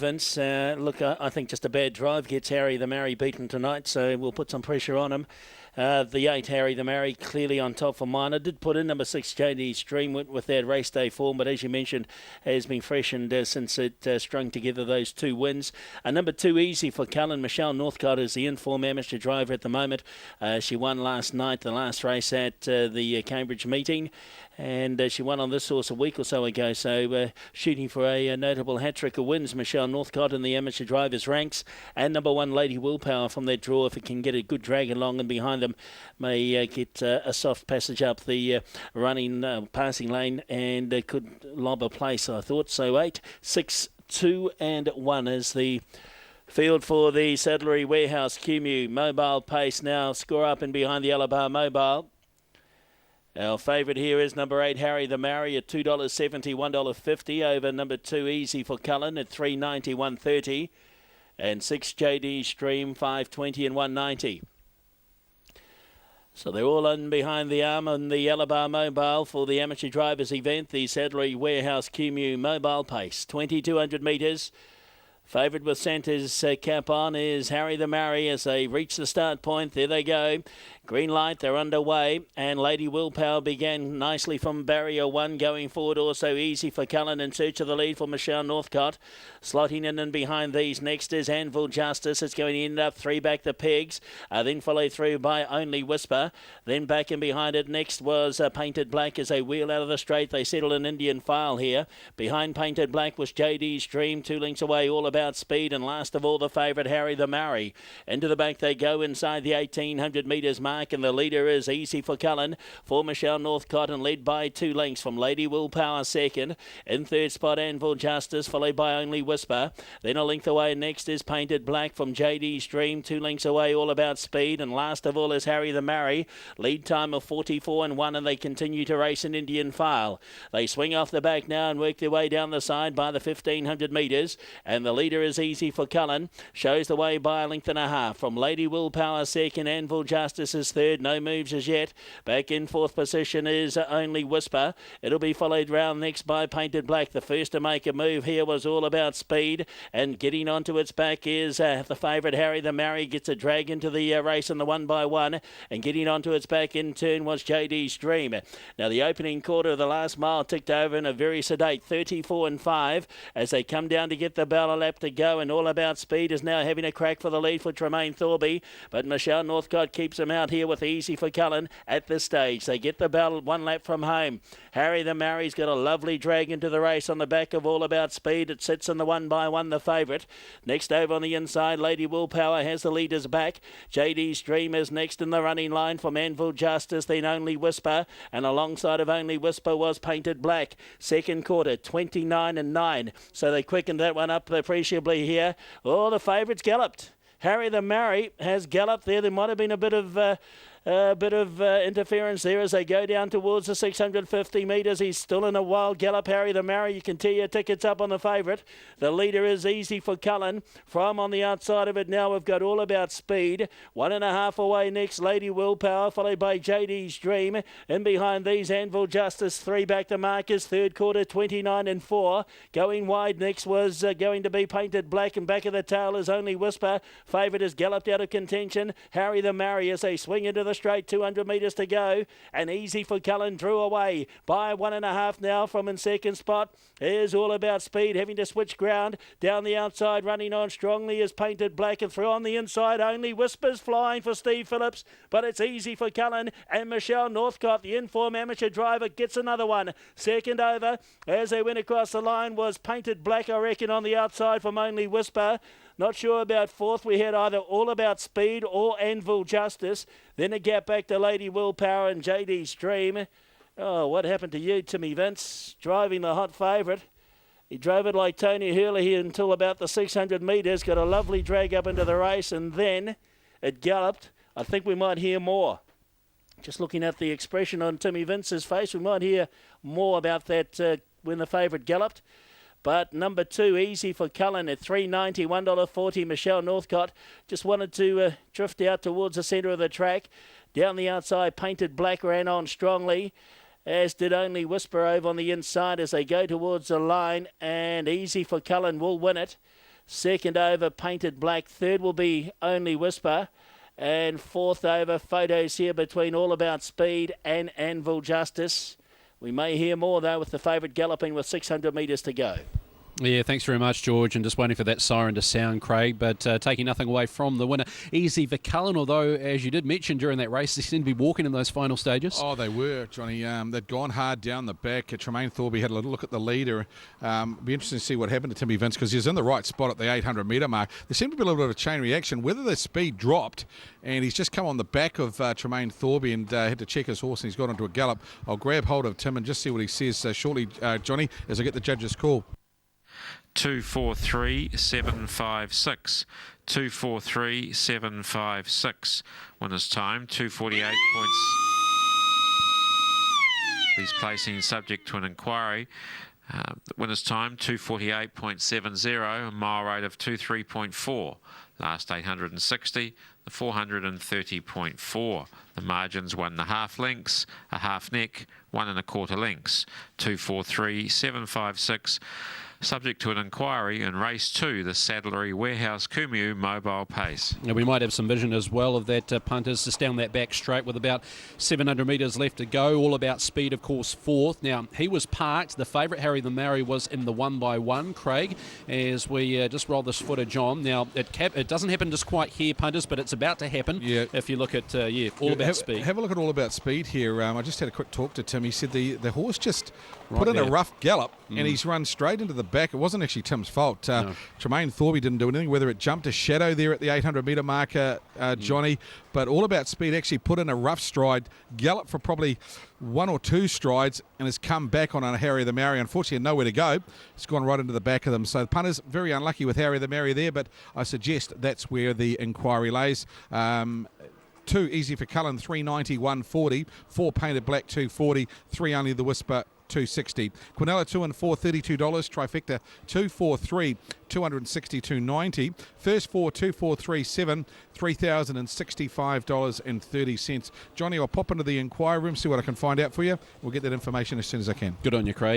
Vince, look, I think just a bad drive gets Harry the Marry beaten tonight, so we'll put some pressure on him. The 8, Harry the Marry, clearly on top for mine. I did put in number 6, JD Stream with that race day form, but as you mentioned, has been freshened since it strung together those 2 wins. Number 2, Easy for Cullen. Michelle Northcott is the in-form amateur driver at the moment. She won last night, the last race at the Cambridge meeting, and she won on this horse a week or so ago, so shooting for a notable hat-trick of wins. Michelle Northcott in the amateur drivers ranks, and number 1, Lady Willpower from that draw, if it can get a good drag along and behind them, may get a soft passage up the passing lane, and could lob a place, I thought. So 8, 6, 2 and 1 is the field for the SADDLERY Warehouse KUMEU. Mobile Pace now score up and behind the Alabar Mobile. Our favourite here is number 8, Harry the Marry at $2.70, $1.50 over number 2, Easy for Cullen at $3.90, $1.30, and 6, JD Stream, $5.20 and $1.90. So they're all in behind the arm on the Alabar Mobile for the amateur drivers event, the SADDLERY Warehouse KUMEU Mobile Pace, 2,200 metres. Favourite with centre's cap on is Harry the Marry as they reach the start point. There they go. Green light, they're underway, and Lady Willpower began nicely from barrier 1, going forward also Easy for Cullen in search of the lead for Michelle Northcott. Slotting in and behind these next is Anvil Justice. It's going to end up 3 back the pegs, then followed through by Only Whisper. Then back and behind it next was Painted Black as they wheel out of the straight. They settle an Indian File here. Behind Painted Black was JD's Dream, 2 lengths away, All About Speed, and last of all the favourite Harry the Marry. Into the back they go inside the 1,800 metres mark, and the leader is Easy for Cullen for Michelle Northcott, and led by 2 lengths from Lady Willpower second. In third spot Anvil Justice, followed by Only Whisper. Then a length away next is Painted Black from JD's Dream, 2 lengths away All About Speed, and last of all is Harry the Marry. Lead time of 44 and 1, and they continue to race an Indian File. They swing off the back now and work their way down the side by the 1,500 metres, and the leader is Easy for Cullen. Shows the way by a length and a half from Lady Willpower second. Anvil Justice is third, no moves as yet. Back in fourth position is Only Whisper. It'll be followed round next by Painted Black. The first to make a move here was All About Speed, and getting onto its back is the favourite Harry the Marry. Gets a drag into the race in the 1x1, and getting onto its back in turn was JD's Dream. Now the opening quarter of the last mile ticked over in a very sedate 34 and 5 as they come down to get the bell a lap to go, and All About Speed is now having a crack for the lead for Tremaine Thorby, but Michelle Northcott keeps him out here with Easy for Cullen at this stage. They get the bell 1 lap from home. Harry the Marry's got a lovely drag into the race on the back of All About Speed. It sits in the 1x1, the favourite. Next over on the inside, Lady Willpower has the leaders back. JD's Dream is next in the running line from Anvil Justice, then Only Whisper, and alongside of Only Whisper was Painted Black. Second quarter, 29 and 9. So they quickened that one up appreciably here. Oh, the favourites galloped. Harry the Marry has galloped there. There might have been a bit of interference there as they go down towards the 650 metres. He's still in a wild gallop, Harry the Marry. You can tee your tickets up on the favourite. The leader is Easy for Cullen. From on the outside of it now, we've got All About Speed. 1.5 away next, Lady Willpower, followed by JD's Dream. In behind these, Anvil Justice. 3 back to markers. Third quarter, 29 and 4. Going wide next was going to be Painted Black, and back of the tail is Only Whisper. Favourite is galloped out of contention. Harry the Marry as they swing into the straight, 200 metres to go, and Easy for Cullen drew away by 1.5 now. From in second spot is All About Speed, having to switch ground down the outside. Running on strongly is Painted Black, and through on the inside Only Whispers flying for Steve Phillips, but it's Easy for Cullen, and Michelle Northcott, the in-form amateur driver, gets another one. Second over as they went across the line was Painted Black, I reckon, on the outside from Only Whisper. Not sure about fourth. We had either All About Speed or Anvil Justice. Then a gap back to Lady Willpower and JD's Dream. Oh, what happened to you, Timmy Vince? Driving the hot favourite. He drove it like Tony Hurley here until about the 600 metres. Got a lovely drag up into the race, and then it galloped. I think we might hear more. Just looking at the expression on Timmy Vince's face, we might hear more about that when the favourite galloped. But number 2, Easy for Cullen at $3.90, $1.40. Michelle Northcott just wanted to drift out towards the centre of the track. Down the outside, Painted Black ran on strongly, as did Only Whisper over on the inside as they go towards the line. And Easy for Cullen will win it. Second over, Painted Black. Third will be Only Whisper. And fourth over, photos here between All About Speed and Anvil Justice. We may hear more, though, with the favourite galloping with 600 metres to go. Yeah, thanks very much, George, and just waiting for that siren to sound, Craig, but taking nothing away from the winner. Easy Vicullen, although, as you did mention during that race, they seemed to be walking in those final stages. Oh, they were, Johnny. They'd gone hard down the back. Tremaine Thorby had a little look at the leader. Be interesting to see what happened to Timmy Vince, because he was in the right spot at the 800 metre mark. There seemed to be a little bit of a chain reaction, whether the speed dropped, and he's just come on the back of Tremaine Thorby and had to check his horse, and he's got onto a gallop. I'll grab hold of Tim and just see what he says shortly, Johnny, as I get the judge's call. 243.756. 243.756. Winner's time 248 points. These placing subject to an inquiry. Winner's time 248.70. A mile rate of 23.4. Last 860. The 430.4. The margins 1.5 lengths, a half neck, 1 1/4 lengths. 243.756. Subject to an inquiry in race 2, the SADDLERY Warehouse KUMEU mobile pace. Yeah, we might have some vision as well of that punters just down that back straight with about 700 metres left to go. All About Speed, of course, fourth. Now, he was parked. The favourite, Harry the Maori, was in the 1x1, Craig, as we just roll this footage on. Now, it doesn't happen just quite here, punters, but it's about to happen. Yeah. If you look at, All About Speed. Have a look at All About Speed here. I just had a quick talk to Tim. He said the horse just put in there. a rough gallop, and he's run straight into the back. It wasn't actually Tim's fault. No. Tremaine Thorby didn't do anything, whether it jumped a shadow there at the 800 metre marker, Johnny, but All About Speed actually put in a rough stride, galloped for probably 1 or 2 strides, and has come back on Harry the Maori. Unfortunately, nowhere to go. It's gone right into the back of them. So the punters, very unlucky with Harry the Maori there, but I suggest that's where the inquiry lays. 2 Easy for Cullen, 390, 140. 4 Painted Black, 240. 3 Only the Whisper, 260. Quinella 2 and 4, $32. Trifecta 243, 262.90. First 4, 2437, $3,065.30. Johnny, I'll pop into the inquiry room, see what I can find out for you. We'll get that information as soon as I can. Good on you, Craig.